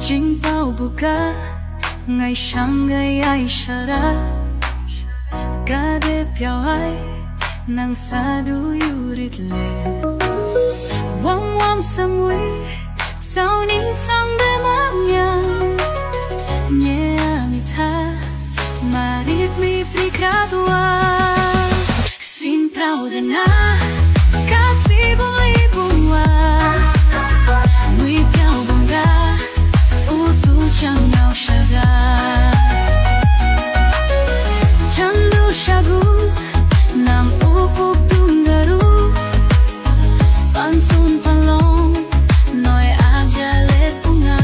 Chính bao buka ngày sáng ngày ai shara Kade piao ai nang sadu yurit le Wam wam samui Sao ning sang de manyan Nye amita Marit mi prikradua Sin praude na Kasi bumli bumwa Mui piao bunga Utu chang nhau shaga Chandu shagu Nang upuk tungaru Pansun panlong Noi ajalet bunga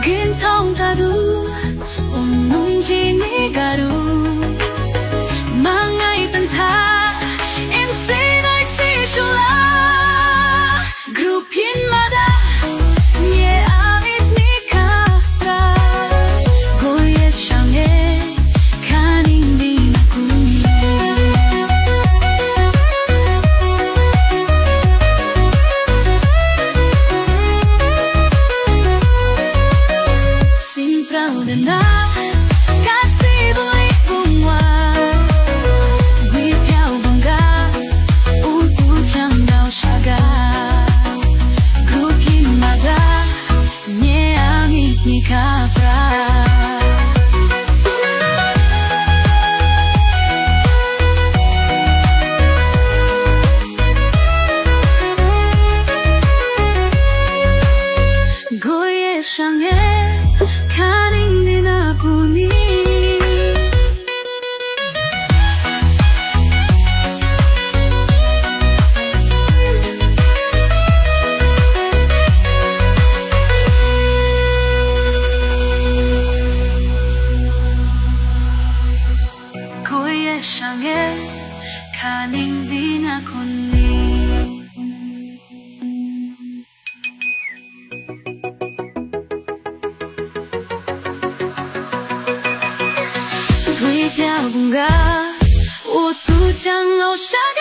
Gintong tadu Unung jini garu Mangai tanta Insinai si shula Grup yin mada Nye amit nikapra Goye shange Kaning din kuni Sin praude na Kasi buli bumwa Gui piao bunga Utu chang dao shaga Grup yin mada Nye amit nikapra Goye shange Kaning din akuni Goye shange Kaning din akuni Gui piao bunga Utu chang ngao shaga